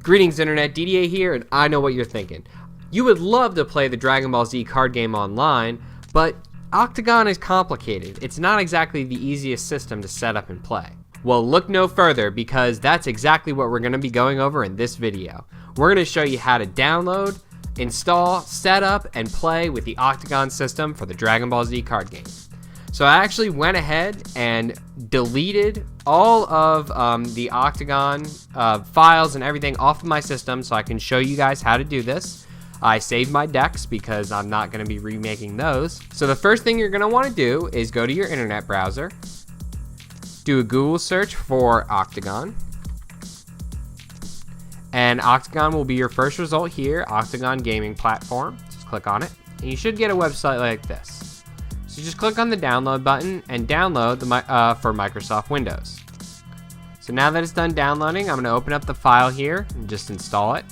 Greetings Internet, DDA here, and I know what you're thinking. You would love to play the Dragon Ball Z card game online, but Octagon is complicated. It's not exactly the easiest system to set up and play. Well, look no further, because that's exactly what we're going to be going over in this video. We're going to show you how to download, install, set up, and play with the Octagon system for the Dragon Ball Z card game. So I actually went ahead and deleted all of the Octagon files and everything off of my system so I can show you guys how to do this. I saved my decks because I'm not going to be remaking those. So the first thing you're going to want to do is go to your internet browser, do a Google search for Octagon, and Octagon will be your first result here, Octagon Gaming Platform. Just click on it, and you should get a website like this. So just click on the download button and download for Microsoft Windows. So now that it's done downloading, I'm going to open up the file here and just install it.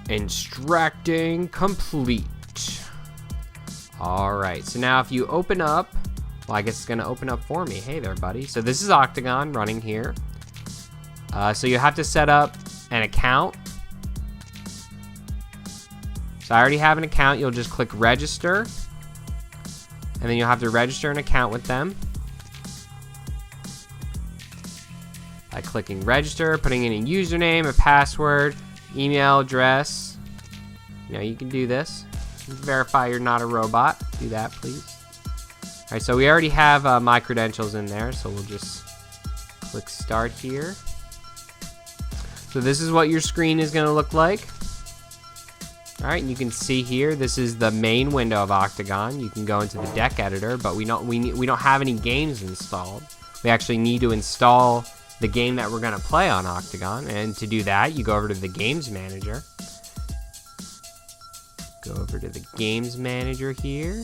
Extracting complete. Alright, so now if you open up, well, I guess it's going to open up for me. Hey there, buddy. So this is Octagon running here. So you have to set up an account. So I already have an account. You'll just click register, and then you'll have to register an account with them by clicking register, putting in a username, a password, email address. You know, you can do this. Verify you're not a robot. Do that, please. All right, so we already have my credentials in there, so we'll just click start here. So this is what your screen is going to look like. Alright, and you can see here, this is the main window of Octagon. You can go into the deck editor, but we don't have any games installed. We actually need to install the game that we're going to play on Octagon, and to do that, you go over to the Games Manager. Go over to the Games Manager here.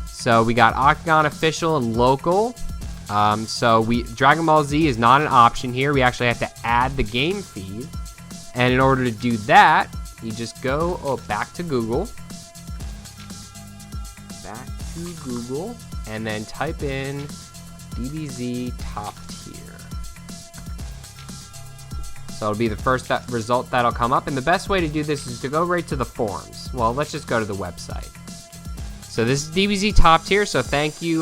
So we got Octagon Official and Local. Dragon Ball Z is not an option here. We actually have to add the game feed, and in order to do that, you just go back to Google, and then type in DBZ Top Tier. So it'll be the first result that'll come up, and the best way to do this is to go right to the forums. Well, let's just go to the website. So this is DBZ Top Tier, so thank you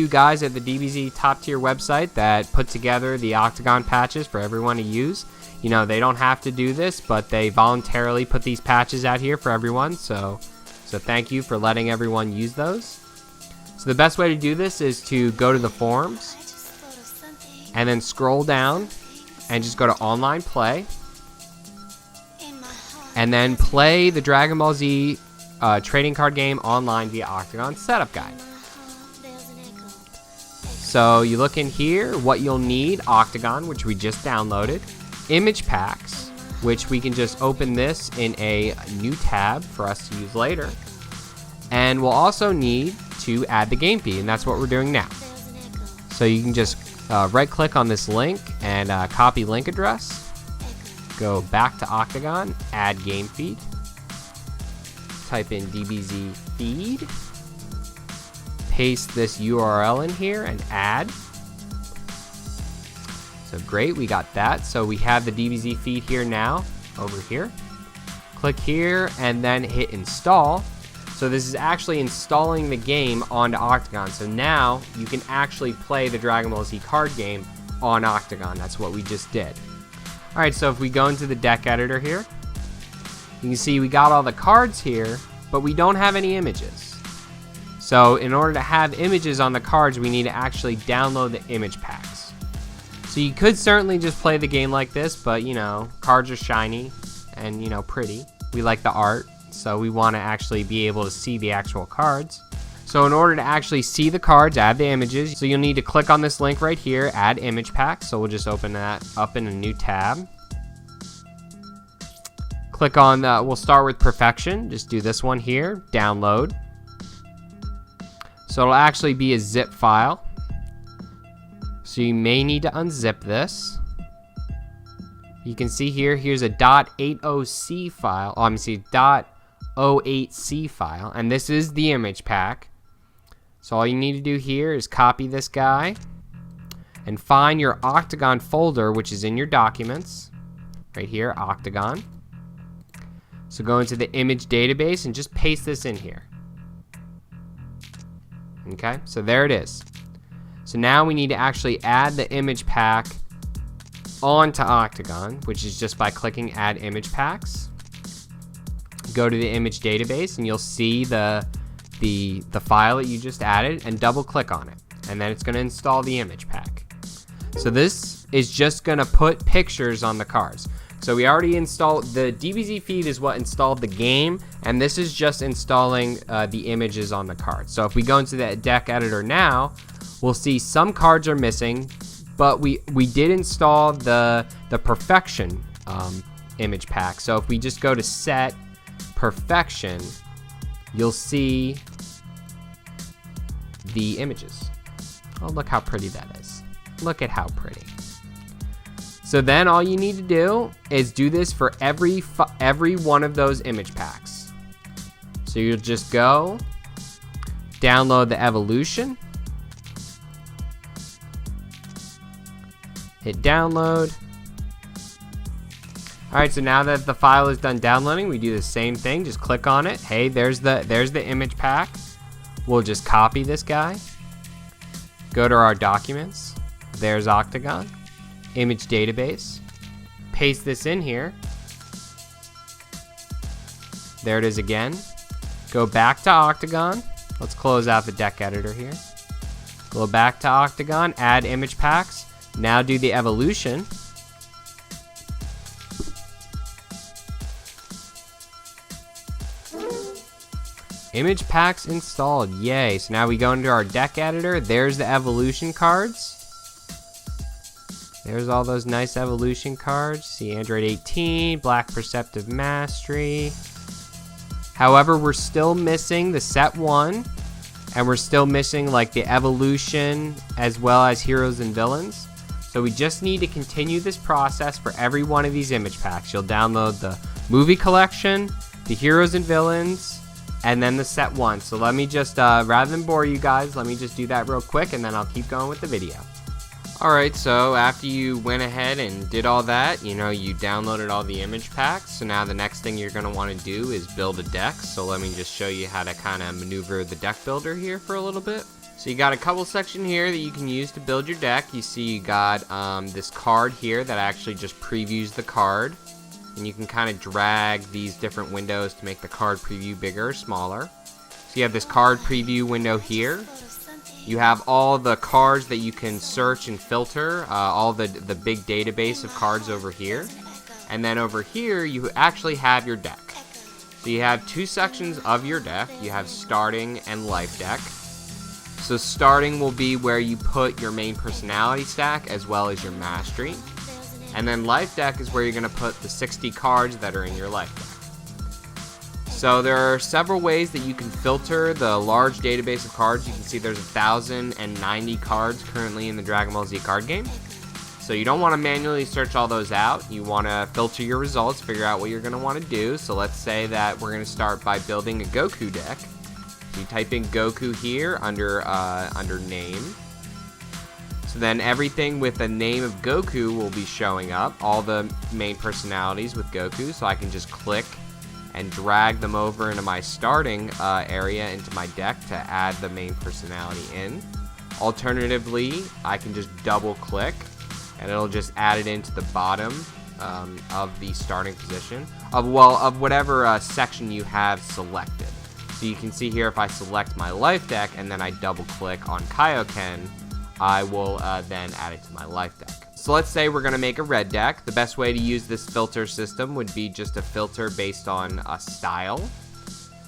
guys at the DBZ Top Tier website that put together the Octagon patches for everyone to use. You know, they don't have to do this, but they voluntarily put these patches out here for everyone, so thank you for letting everyone use those. So the best way to do this is to go to the forums, and then scroll down, and just go to online play, and then play the Dragon Ball Z trading card game online via Octagon setup guide. So you look in here, what you'll need, Octagon, which we just downloaded, image packs, which we can just open this in a new tab for us to use later, and we'll also need to add the game feed, and that's what we're doing now. So you can just right click on this link and copy link address, go back to Octagon, add game feed, type in DBZ Feed, paste this URL in here and add. So great, we got that. So we have the DBZ feed here now, over here. Click here and then hit install. So this is actually installing the game onto Octagon. So now you can actually play the Dragon Ball Z card game on Octagon. That's what we just did. Alright, so if we go into the deck editor here, you can see we got all the cards here, but we don't have any images. So in order to have images on the cards, we need to actually download the image packs. So you could certainly just play the game like this, but you know, cards are shiny and you know, pretty. We like the art, so we want to actually be able to see the actual cards. So in order to actually see the cards, add the images, so you'll need to click on this link right here, add image packs. So we'll just open that up in a new tab. Click on, we'll start with Perfection. Just do this one here, download. So it'll actually be a zip file. So you may need to unzip this. You can see here, here's a .80C file. Oh, I'm sorry, .08C file, and this is the image pack. So all you need to do here is copy this guy, and find your octagon folder, which is in your documents. Right here, octagon. So go into the image database and just paste this in here. Okay, so there it is. So now we need to actually add the image pack onto octagon, which is just by clicking add image packs. Go to the image database and you'll see the file that you just added, and double click on it, and then it's going to install the image pack. So this is just going to put pictures on the cards. So we already installed the DBZ Feed is what installed the game, and this is just installing the images on the cards. So if we go into the deck editor now, we'll see some cards are missing, but we did install the perfection image pack. So if we just go to set perfection, you'll see the images. Oh, look how pretty that is. Look at how pretty. So then all you need to do is do this for every one of those image packs. So you'll just go download the evolution, hit download. All right, so now that the file is done downloading, we do the same thing. Just click on it. Hey, there's the image pack. We'll just copy this guy. Go to our documents. There's octagon. Image database. Paste this in here. There it is again. Go back to octagon. Let's close out the deck editor here. Go back to octagon, add image packs. Now do the evolution. Image packs installed. Yay. So now we go into our deck editor. There's the evolution cards. There's all those nice evolution cards. See Android 18, Black Perceptive Mastery. However, we're still missing the set 1, and we're still missing like the evolution as well as heroes and villains. So we just need to continue this process for every one of these image packs. You'll download the movie collection, the heroes and villains, and then the set 1. So let me just, rather than bore you guys, let me just do that real quick, and then I'll keep going with the video. Alright, so after you went ahead and did all that, you downloaded all the image packs. So now the next thing you're going to want to do is build a deck. So let me just show you how to kind of maneuver the deck builder here for a little bit. So you got a couple section here that you can use to build your deck. You see you got this card here that actually just previews the card. And you can kind of drag these different windows to make the card preview bigger or smaller. So you have this card preview window here. You have all the cards that you can search and filter, all the big database of cards over here. And then over here, you actually have your deck. So you have two sections of your deck. You have starting and life deck. So starting will be where you put your main personality stack as well as your mastery. And then life deck is where you're going to put the 60 cards that are in your life deck. So there are several ways that you can filter the large database of cards. You can see there's 1,090 cards currently in the Dragon Ball Z card game. So you don't want to manually search all those out. You want to filter your results, figure out what you're going to want to do. So let's say that we're going to start by building a Goku deck. So you type in Goku here under name. So then everything with the name of Goku will be showing up. All the main personalities with Goku. So I can just click and drag them over into my starting area into my deck to add the main personality in. Alternatively, I can just double click and it'll just add it into the bottom of the starting position of whatever section you have selected. So you can see here if I select my life deck and then I double click on Kaioken, I will then add it to my life deck. So let's say we're going to make a red deck. The best way to use this filter system would be just a filter based on a style.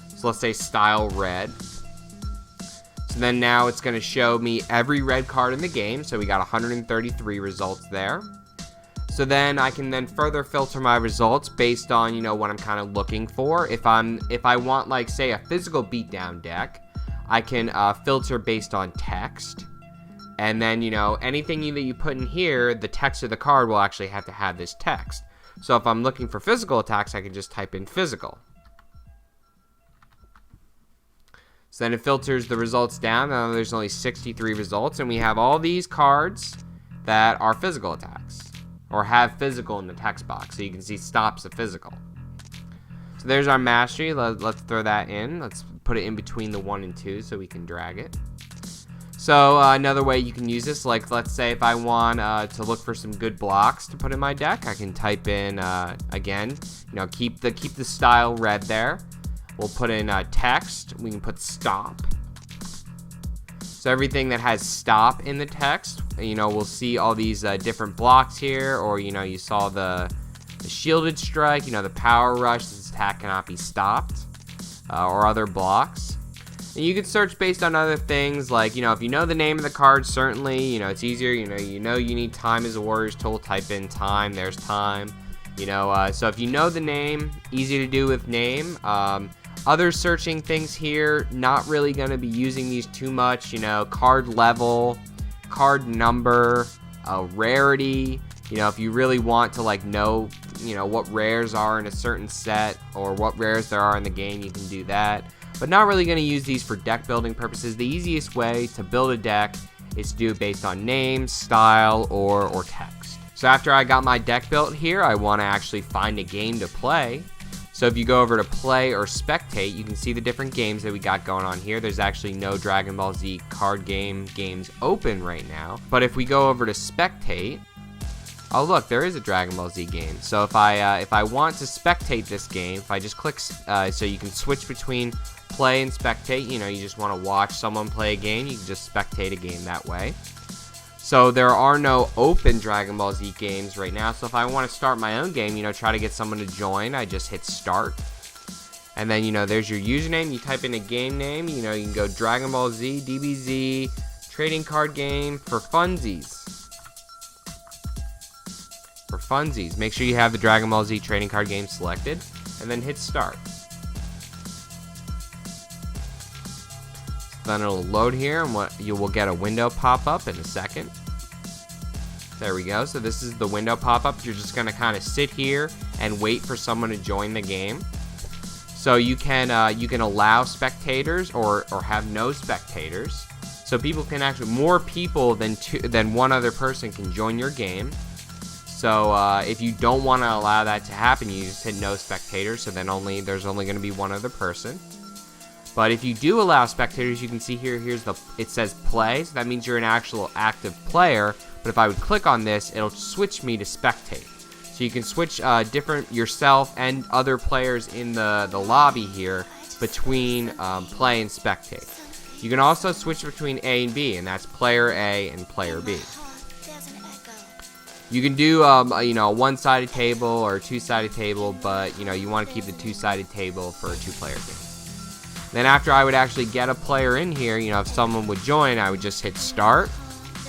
So let's say style red. So then now it's going to show me every red card in the game. So we got 133 results there. So then I can then further filter my results based on, what I'm kind of looking for. If I want, like, say, a physical beatdown deck, I can filter based on text. And then, anything that you put in here, the text of the card will actually have to have this text. So if I'm looking for physical attacks, I can just type in physical. So then it filters the results down. Now there's only 63 results, and we have all these cards that are physical attacks, or have physical in the text box. So you can see stops of physical. So there's our mastery. Let's throw that in. Let's put it in between the 1 and 2 so we can drag it. So another way you can use this, like let's say if I want to look for some good blocks to put in my deck, I can type in again, keep the style red there. We'll put in text. We can put stop. So everything that has stop in the text, we'll see all these different blocks here, or you saw the shielded strike, the power rush. This attack cannot be stopped, or other blocks. And you can search based on other things, like, if you know the name of the card, certainly, it's easier, you need time as a warrior's tool, type in time, there's time, so if you know the name, easy to do with name. Other searching things here, not really going to be using these too much, card level, card number, rarity, if you really want to, know, what rares are in a certain set, or what rares there are in the game, you can do that. But not really going to use these for deck building purposes. The easiest way to build a deck is to do it based on name, style, or text. So after I got my deck built here, I want to actually find a game to play. So if you go over to play or spectate, you can see the different games that we got going on here. There's actually no Dragon Ball Z card game games open right now. But if we go over to spectate, oh look, there is a Dragon Ball Z game. So if I want to spectate this game, if I just click, so you can switch between play and spectate, you just want to watch someone play a game, you can just spectate a game that way. So there are no open Dragon Ball Z games right now, so if I want to start my own game, try to get someone to join, I just hit start. And then, there's your username, you type in a game name, you can go Dragon Ball Z, DBZ, trading card game for funsies. For funsies, make sure you have the Dragon Ball Z trading card game selected, and then hit start. Then it'll load here, and you will get a window pop up in a second. There we go. So this is the window pop up. You're just gonna kind of sit here and wait for someone to join the game. So you can allow spectators or have no spectators. So people can actually, more people than one other person can join your game. So if you don't want to allow that to happen, you just hit no spectators. So then there's only going to be one other person. But if you do allow spectators, you can see here, it says play, so that means you're an actual active player. But if I would click on this, it'll switch me to spectate. So you can switch yourself and other players in the lobby here between play and spectate. You can also switch between A and B, and that's player A and player B. You can do a one-sided table or a two-sided table, but you want to keep the two-sided table for a two-player game. Then after I would actually get a player in here, if someone would join, I would just hit start,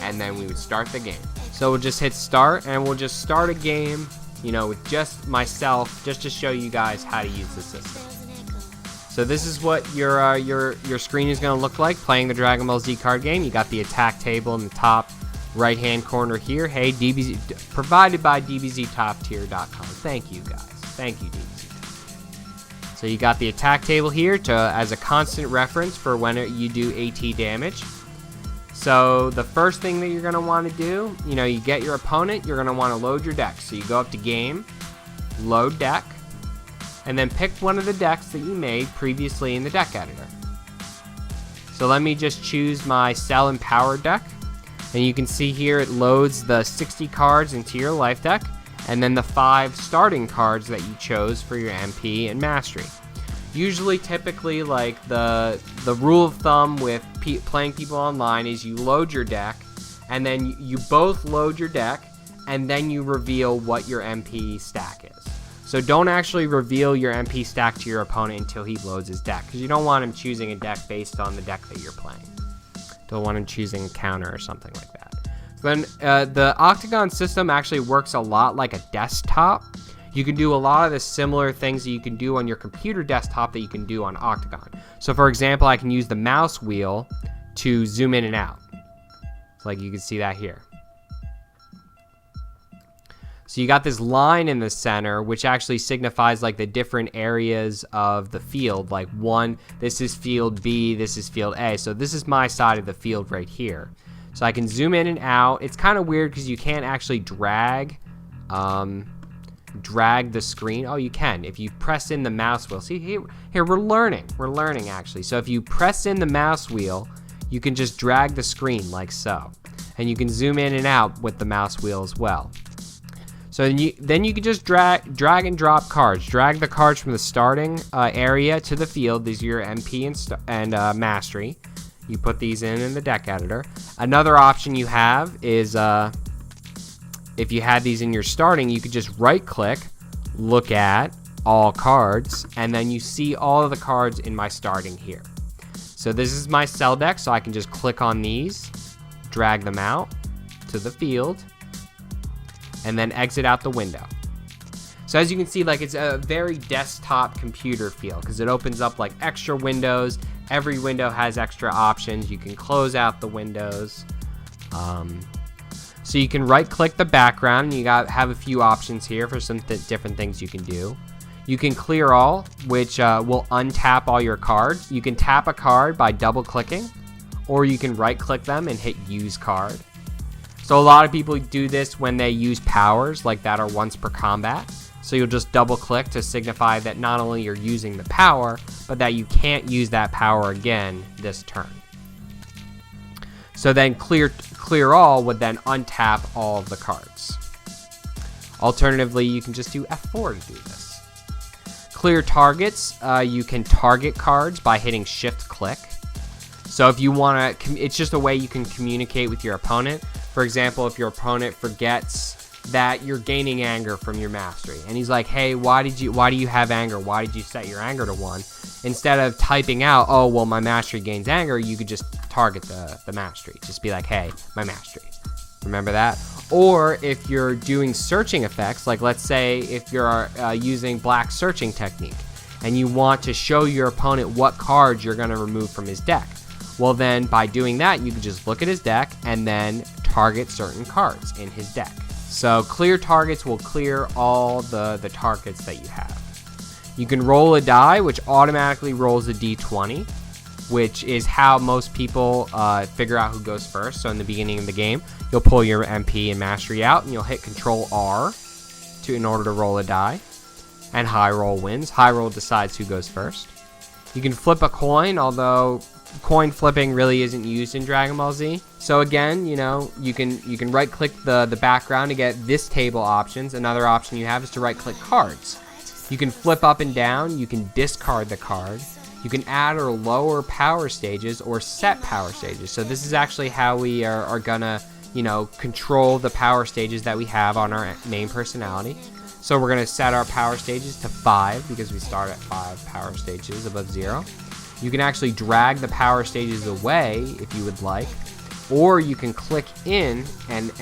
and then we would start the game. So we'll just hit start, and we'll just start a game, with just myself, just to show you guys how to use the system. So this is what your screen is going to look like playing the Dragon Ball Z card game. You got the attack table in the top right-hand corner here. Hey, DBZ, provided by DBZTopTier.com. Thank you, guys. Thank you, DBZ. So you got the attack table here as a constant reference for when you do AT damage. So the first thing that you're going to want to do, you get your opponent, you're going to want to load your deck. So you go up to game, load deck, and then pick one of the decks that you made previously in the deck editor. So let me just choose my Cell and Power deck. And you can see here it loads the 60 cards into your life deck, and then the 5 starting cards that you chose for your MP and Mastery. Usually, typically, like the rule of thumb with playing people online is you load your deck, and then you both load your deck, and then you reveal what your MP stack is. So don't actually reveal your MP stack to your opponent until he loads his deck, because you don't want him choosing a deck based on the deck that you're playing. Don't want him choosing a counter or something like that. Then the octagon system actually works a lot like a desktop. You can do a lot of the similar things that you can do on your computer desktop that you can do on octagon. So for example, I can use the mouse wheel to zoom in and out. So like you can see that here. So you got this line in the center, which actually signifies like the different areas of the field. Like one, this is field B, this is field A. So this is my side of the field right here. So I can zoom in and out. It's kind of weird because you can't actually drag the screen. Oh, you can if you press in the mouse wheel. See, here we're learning actually. So if you press in the mouse wheel, you can just drag the screen like so, and you can zoom in and out with the mouse wheel as well. So then you can just drag and drop cards. Drag the cards from the starting area to the field. These are your MP and Mastery. You put these in the deck editor. Another option you have is if you had these in your starting, you could just right click, look at all cards, and then you see all of the cards in my starting here. So this is my cell deck, so I can just click on these, drag them out to the field, and then exit out the window. So as you can see, like, it's a very desktop computer feel because it opens up like extra windows. Every window has extra options. You can close out the windows. So you can right click the background, and you have a few options here for some different things you can do. You can clear all, which will untap all your cards. You can tap a card by double clicking, or you can right click them and hit use card. So a lot of people do this when they use powers like that are once per combat. So you'll just double click to signify that not only you're using the power, but that you can't use that power again this turn. So then clear all would then untap all of the cards. Alternatively, you can just do F4 to do this. Clear targets, you can target cards by hitting shift click. So if you want to, it's just a way you can communicate with your opponent. For example, if your opponent forgets that you're gaining anger from your mastery, and he's like, hey, why do you have anger? Why did you set your anger to 1? Instead of typing out, oh, well, my mastery gains anger, you could just target the mastery. Just be like, hey, my mastery. Remember that? Or if you're doing searching effects, like let's say if you're using black searching technique, and you want to show your opponent what cards you're going to remove from his deck. Well, then by doing that, you can just look at his deck and then target certain cards in his deck. So clear targets will clear all the targets that you have. You can roll a die, which automatically rolls a d20, which is how most people figure out who goes first. So in the beginning of the game, you'll pull your MP and Mastery out, and you'll hit Control R in order to roll a die. And high roll wins. High roll decides who goes first. You can flip a coin, although coin flipping really isn't used in Dragon Ball Z. So again, you know, you can right click the background to get this table options. Another option you have is to right click cards. You can flip up and down, you can discard the card, you can add or lower power stages or set power stages. So this is actually how we are gonna, you know, control the power stages that we have on our main personality. So we're gonna set our power stages to 5 because we start at 5 power stages above 0. You can actually drag the power stages away if you would like, or you can click in and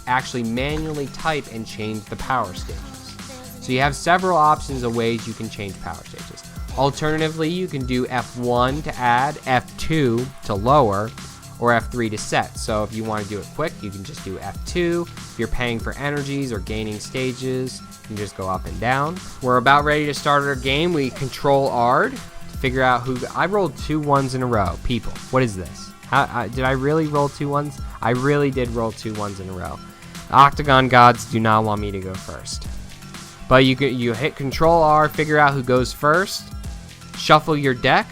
actually manually type and change the power stages. So you have several options of ways you can change power stages. Alternatively, you can do F1 to add, F2 to lower, or F3 to set. So if you want to do it quick, you can just do F2. If you're paying for energies or gaining stages, you can just go up and down. We're about ready to start our game. We Control R to figure out who. I rolled 2 1s in a row. People, what is this? Did I really roll 2 1s? I really did roll 2 1s in a row. The Octagon gods do not want me to go first. But you hit Control R, figure out who goes first, shuffle your deck.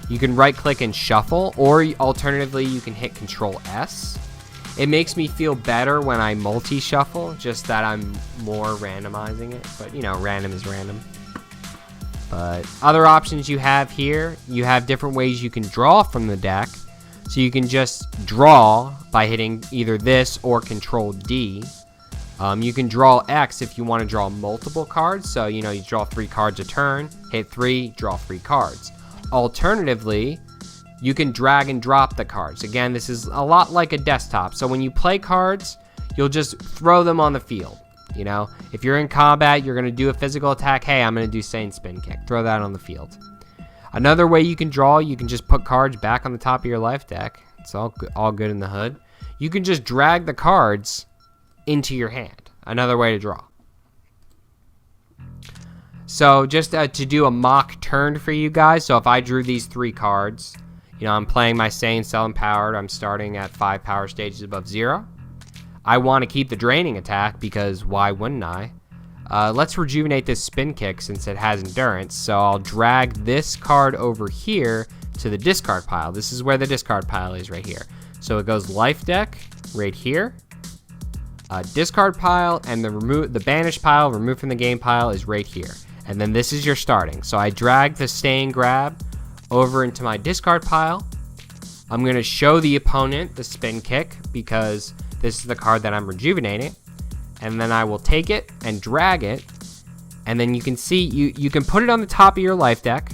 You can right click and shuffle, or alternatively you can hit Control S. It makes me feel better when I multi-shuffle, just that I'm more randomizing it, but you know, random is random. But other options you have here, you have different ways you can draw from the deck. So you can just draw by hitting either this or Control D. You can draw X if you want to draw multiple cards. So, you know, you draw 3 cards a turn, hit 3, draw 3 cards. Alternatively, you can drag and drop the cards. Again, this is a lot like a desktop. So when you play cards, you'll just throw them on the field. You know, if you're in combat, you're going to do a physical attack. Hey, I'm going to do Saiyan Spin Kick. Throw that on the field. Another way you can draw, you can just put cards back on the top of your life deck. It's all good in the hood. You can just drag the cards into your hand. Another way to draw. So just to do a mock turn for you guys. So if I drew these 3 cards, You know, I'm playing my Saiyan Cell Empowered. I'm starting at 5 power stages above 0. I want to keep the draining attack because why wouldn't I? Let's rejuvenate this spin kick since it has endurance. So I'll drag this card over here to the discard pile. This is where the discard pile is, right here. So it goes life deck right here. Discard pile, and the banish pile, remove from the game pile, is right here. And then this is your starting. So I drag the stay and grab over into my discard pile. I'm going to show the opponent the spin kick because this is the card that I'm rejuvenating. And then I will take it and drag it. And then you can see, you can put it on the top of your life deck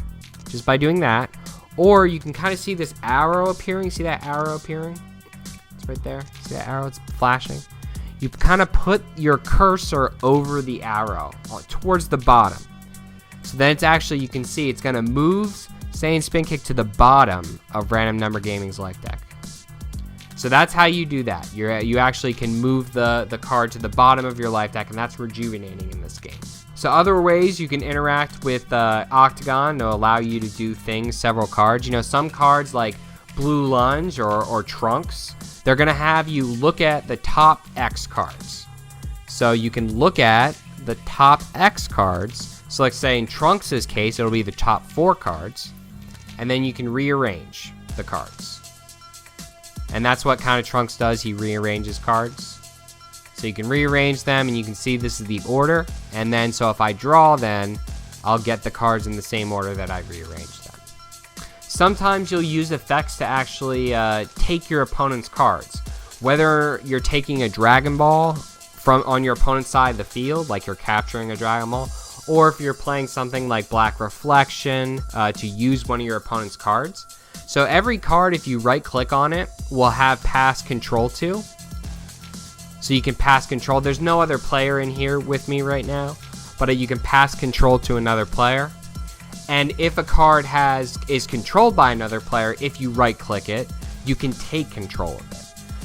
just by doing that. Or you can kind of see this arrow appearing. See that arrow appearing? It's right there. See that arrow? It's flashing. You kind of put your cursor over the arrow towards the bottom. So then it's actually, you can see it's going to move Saiyan Spin Kick to the bottom of Random Number Gaming's life deck. So that's how you do that. You actually can move the card to the bottom of your life deck, and that's rejuvenating in this game. So other ways you can interact with Octagon to allow you to do things, several cards. You know, some cards like Blue Lunge or Trunks, they're going to have you look at the top X cards. So you can look at the top X cards. So let's say in Trunks' case, it'll be the top 4 cards. And then you can rearrange the cards. And that's what kind of Trunks does. He rearranges cards. So you can rearrange them, and you can see this is the order. And then, so if I draw, then I'll get the cards in the same order that I rearranged them. Sometimes you'll use effects to actually take your opponent's cards. Whether you're taking a Dragon Ball from on your opponent's side of the field, like you're capturing a Dragon Ball, or if you're playing something like Black Reflection to use one of your opponent's cards. So every card, if you right-click on it, will have pass control to. So you can pass control. There's no other player in here with me right now, but you can pass control to another player. And if a card is controlled by another player, if you right-click it, you can take control of it.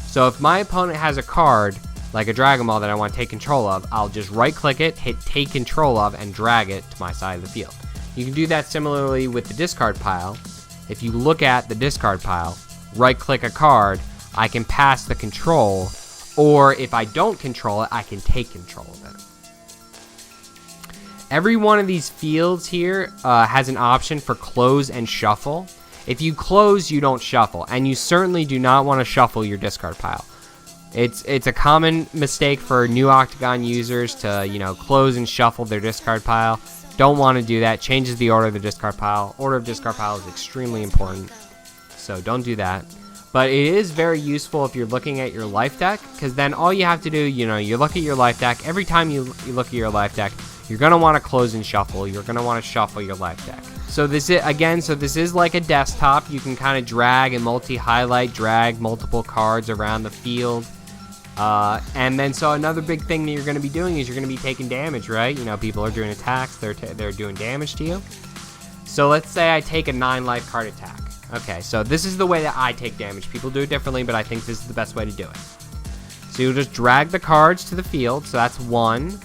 So if my opponent has a card, like a Dragon Ball that I want to take control of, I'll just right-click it, hit take control of, and drag it to my side of the field. You can do that similarly with the discard pile. If you look at the discard pile, right-click a card, I can pass the control, or if I don't control it, I can take control of it. Every one of these fields here has an option for close and shuffle. If you close, you don't shuffle, and you certainly do not want to shuffle your discard pile. It's a common mistake for new Octagon users to, you know, close and shuffle their discard pile. Don't want to do that. Changes the order of the discard pile. Order of discard pile is extremely important, so don't do that. But it is very useful if you're looking at your life deck, because then all you have to do, you know, you look at your life deck. Every time you look at your life deck, you're going to want to close and shuffle. You're going to want to shuffle your life deck. So this is like a desktop. You can kind of drag and multi-highlight, drag multiple cards around the field. And then so another big thing that you're going to be doing is you're going to be taking damage, right? You know, people are doing attacks. They're doing damage to you. So let's say I take a 9 life card attack. Okay, so this is the way that I take damage. People do it differently, but I think this is the best way to do it. So you'll just drag the cards to the field. So that's 1,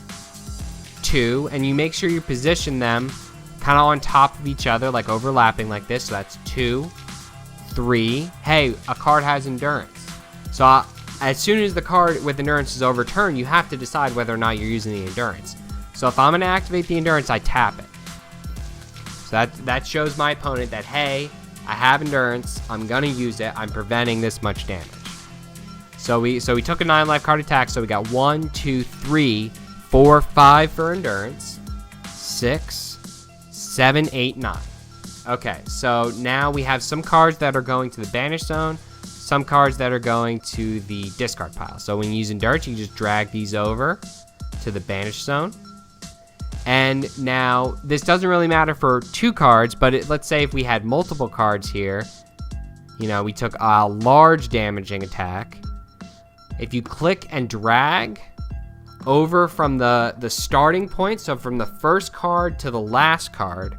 2, and you make sure you position them kind of on top of each other, like overlapping like this. So that's 2, 3. Hey, a card has endurance. So as soon as the card with endurance is overturned, you have to decide whether or not you're using the endurance. So if I'm going to activate the endurance, I tap it. So that shows my opponent that, hey, I have endurance, I'm going to use it, I'm preventing this much damage. So we took a 9 life card attack, so we got 1, 2, 3, 4, 5 for endurance, 6, 7, 8, 9. Okay, so now we have some cards that are going to the banish zone, some cards that are going to the discard pile. So when you use endurance, you just drag these over to the banish zone. And now, this doesn't really matter for 2 cards, but let's say if we had multiple cards here, you know, we took a large damaging attack. If you click and drag over from the starting point, so from the first card to the last card,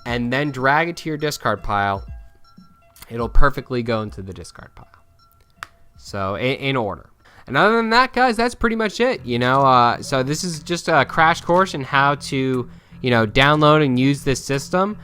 and then drag it to your discard pile, it'll perfectly go into the discard pile. So, in order. And other than that, guys, that's pretty much it, you know. So this is just a crash course in how to, you know, download and use this system.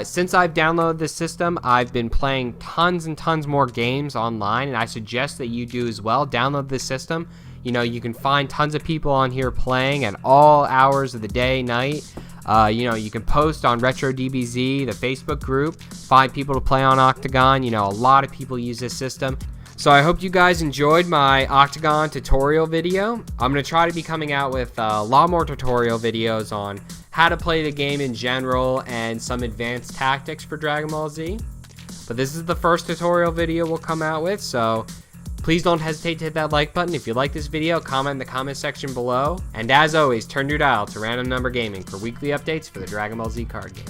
Since I've downloaded this system, I've been playing tons and tons more games online, and I suggest that you do as well. Download this system. You know, you can find tons of people on here playing at all hours of the day, night. You know, you can post on Retro DBZ, the Facebook group, find people to play on Octagon. You know, a lot of people use this system. So I hope you guys enjoyed my Octagon tutorial video. I'm going to try to be coming out with a lot more tutorial videos on how to play the game in general and some advanced tactics for Dragon Ball Z. But this is the first tutorial video we'll come out with, so please don't hesitate to hit that like button. If you like this video, comment in the comment section below. And as always, turn your dial to Random Number Gaming for weekly updates for the Dragon Ball Z card game.